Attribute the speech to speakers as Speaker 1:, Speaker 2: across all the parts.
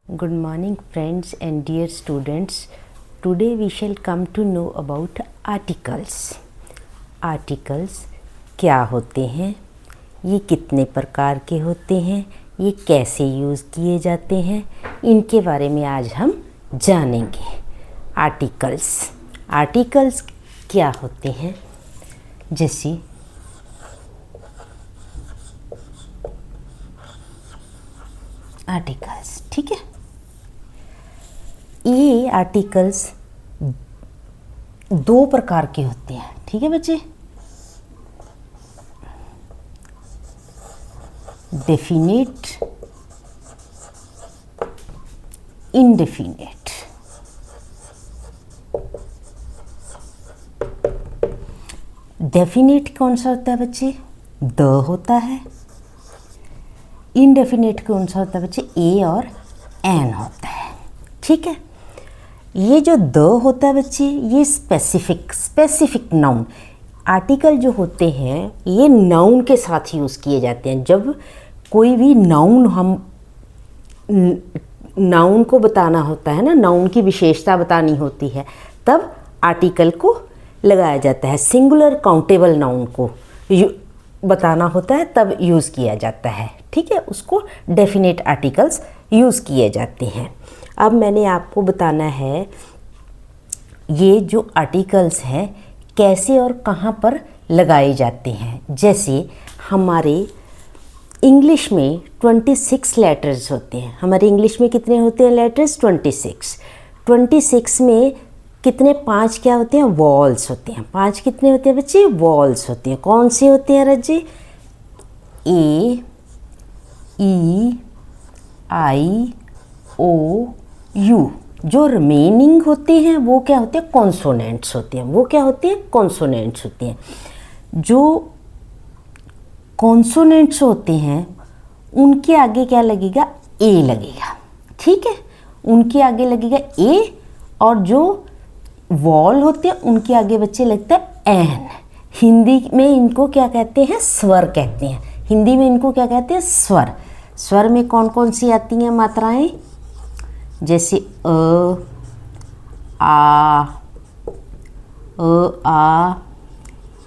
Speaker 1: Good morning friends and dear students. Today we shall come to know about articles. Articles क्या होते हैं, ये कितने प्रकार के होते हैं, ये कैसे यूज़ किए जाते हैं, इनके बारे में आज हम जानेंगे। आर्टिकल्स क्या होते हैं, जैसे आर्टिकल्स, ठीक है। ये आर्टिकल्स दो प्रकार के होते हैं, ठीक है बच्चे। Definite, indefinite. डेफिनेट कौन सा होता है बच्चे? द होता है। इनडेफिनेट कौन सा होता है बच्चे? ए और एन होता है, ठीक है। ये जो द होता है बच्चे, ये स्पेसिफिक नाउन। आर्टिकल जो होते हैं ये नाउन के साथ यूज़ किए जाते हैं। जब कोई भी नाउन को बताना होता है ना, नाउन की विशेषता बतानी होती है, तब आर्टिकल को लगाया जाता है। सिंगुलर काउंटेबल नाउन को बताना होता है तब यूज़ किया जाता है, ठीक है। उसको डेफिनेट आर्टिकल्स यूज़ किए जाते हैं। अब मैंने आपको बताना है ये जो आर्टिकल्स हैं कैसे और कहाँ पर लगाए जाते हैं। जैसे हमारे इंग्लिश में 26 लेटर्स होते हैं। हमारे इंग्लिश में कितने होते हैं लेटर्स? 26 में कितने? 5 क्या होते हैं? वॉल्स होते हैं। 5 कितने होते हैं बच्चे? वॉल्स होते हैं। कौन से होते हैं रज्जे? ए, ई, आई, ओ, यू। जो रिमेनिंग होते हैं वो क्या होते हैं? कॉन्सोनेंट्स होते हैं। वो क्या होते हैं? कॉन्सोनेंट्स होते हैं। जो कॉन्सोनेंट्स होते हैं उनके आगे क्या लगेगा? ए लगेगा, ठीक है। उनके आगे लगेगा ए, और जो वॉल होते हैं उनके आगे बच्चे लगता है एन। हिंदी में इनको क्या कहते हैं? स्वर कहते हैं। हिंदी में इनको क्या कहते हैं? स्वर। स्वर में कौन कौन सी आती हैं मात्राएं? जैसे अ, आ,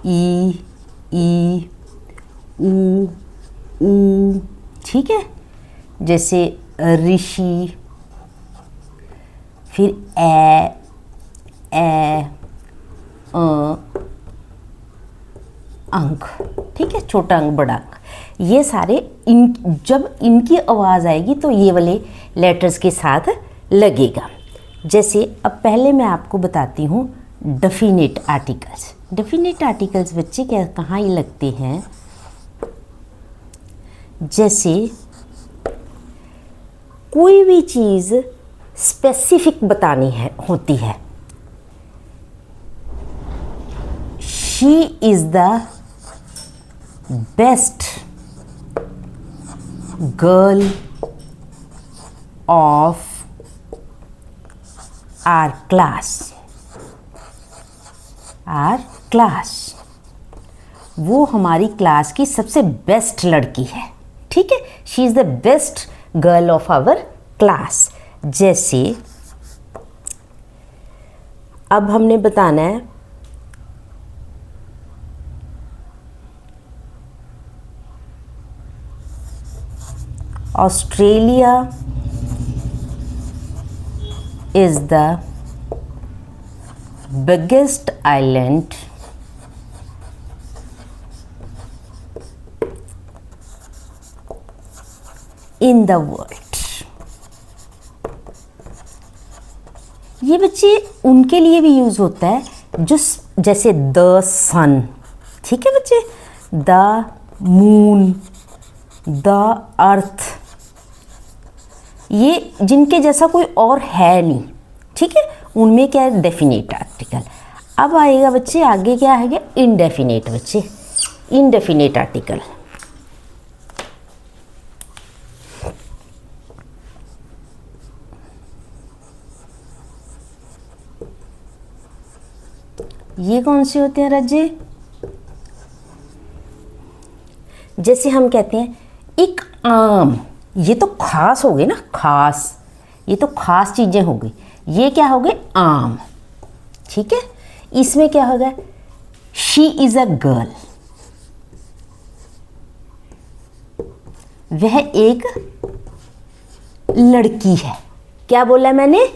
Speaker 1: ई, ऊ, ठीक है। जैसे ऋषि, फिर ए, अंक, ठीक है। छोटा अंक, बड़ा अंक, ये सारे जब इनकी आवाज़ आएगी तो ये वाले लेटर्स के साथ लगेगा। जैसे अब पहले मैं आपको बताती हूँ डेफिनेट आर्टिकल्स। डेफिनेट आर्टिकल्स बच्चे क्या कहाँ ये लगते हैं? जैसे कोई भी चीज़ स्पेसिफिक बतानी होती है। She is the best girl of our class. वो हमारी क्लास की सबसे बेस्ट लड़की है, ठीक है। She is the best girl of our class. जैसे अब हमने बताना है Australia is the biggest island in the world। ये बच्चे उनके लिए भी यूज़ होता है जो जैसे द सन, ठीक है बच्चे, द मून, द अर्थ, ये जिनके जैसा कोई और है नहीं, ठीक है। उनमें क्या है? Definite article. अब आएगा बच्चे आगे क्या है? इनडेफिनेट। बच्चे इनडेफिनेट आर्टिकल, ये कौन से होते हैं रज्जे? जैसे हम कहते हैं एक आम, ये तो खास हो गए ना, खास। ये तो खास चीज़ें हो गई। ये क्या हो गए? आम। ठीक है, इसमें क्या हो गया? शी इज़ अ गर्ल, वह एक लड़की है। क्या बोला मैंने?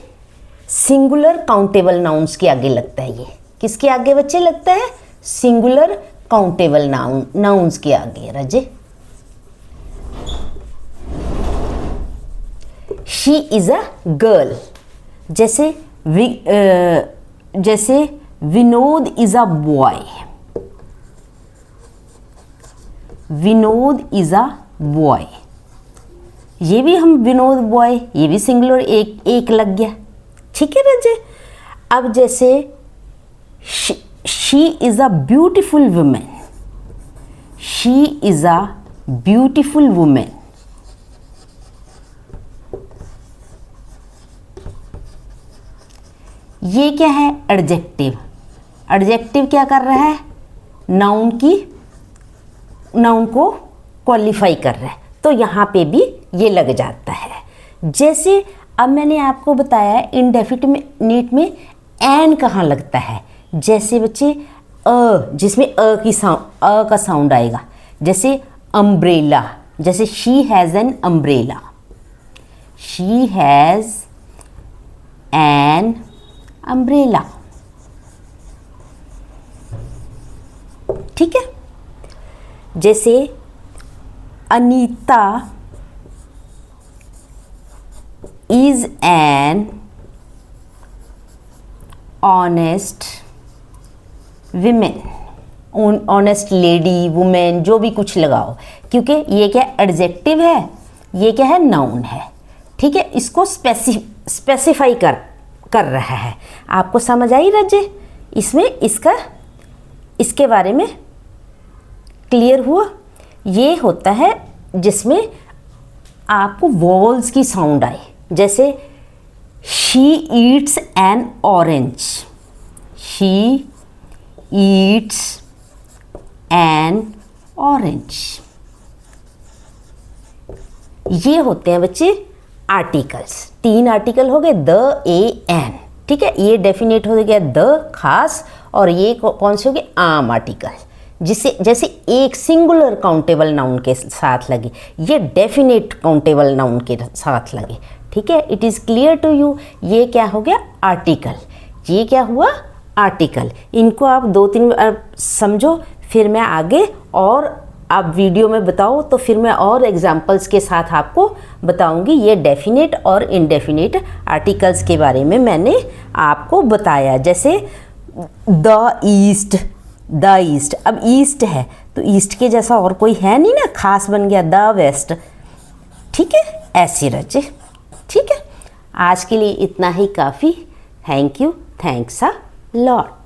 Speaker 1: सिंगुलर काउंटेबल नाउन्स के आगे लगता है। ये किसके आगे बच्चे लगता है? सिंगुलर काउंटेबल नाउन्स के आगे। रजे, शी इज़ अ गर्ल, जैसे Vinod is a boy, Vinod is a boy. ये भी हम विनोद बॉय, ये भी सिंगुलर एक लग गया। ठीक है रजे। अब जैसे she is a beautiful women, she is a beautiful women. ये क्या है? एडजेक्टिव। एडजेक्टिव क्या कर रहा है? नाउन को क्वालिफाई कर रहा है, तो यहाँ पे भी ये लग जाता है। जैसे अब मैंने आपको बताया इंडेफिनिट में एन कहाँ लगता है। जैसे बच्चे जिसमें अ का साउंड आएगा, जैसे अम्ब्रेला, जैसे she has an umbrella, she has an umbrella. ठीक है। जैसे Anita is an honest women, honest lady, women, जो भी कुछ लगाओ, क्योंकि ये क्या एडजेक्टिव है, ये क्या है? नाउन है। ठीक है, इसको स्पेसिफाई कर रहा है। आपको समझ आई रजे? इसमें इसके बारे में क्लियर हुआ? ये होता है जिसमें आपको वॉवल्स की साउंड आए, जैसे she Yeats N orange, she Yeats N orange. ये होते हैं बच्चे आर्टिकल्स। 3 आर्टिकल हो गए, द, ए, एन। ठीक है, ये डेफिनेट हो गया द, खास, और ये कौन से हो गए? आम आर्टिकल, जिसे जैसे एक सिंगुलर काउंटेबल नाउन के साथ लगे, ये डेफिनेट काउंटेबल नाउन के साथ लगे। ठीक है, it is clear to you? ये क्या हो गया? आर्टिकल। ये क्या हुआ? आर्टिकल। इनको आप 2-3 बार समझो, फिर मैं आगे और आप वीडियो में बताओ तो फिर मैं और एग्जाम्पल्स के साथ आपको बताऊंगी। ये डेफिनेट और इनडेफिनेट आर्टिकल्स के बारे में मैंने आपको बताया। जैसे द ईस्ट, द ईस्ट, अब ईस्ट है तो ईस्ट के जैसा और कोई है नहीं ना, खास बन गया द वेस्ट। ठीक है, ऐसे रचे। ठीक है, आज के लिए इतना ही काफ़ी। Thank you, thanks a lot.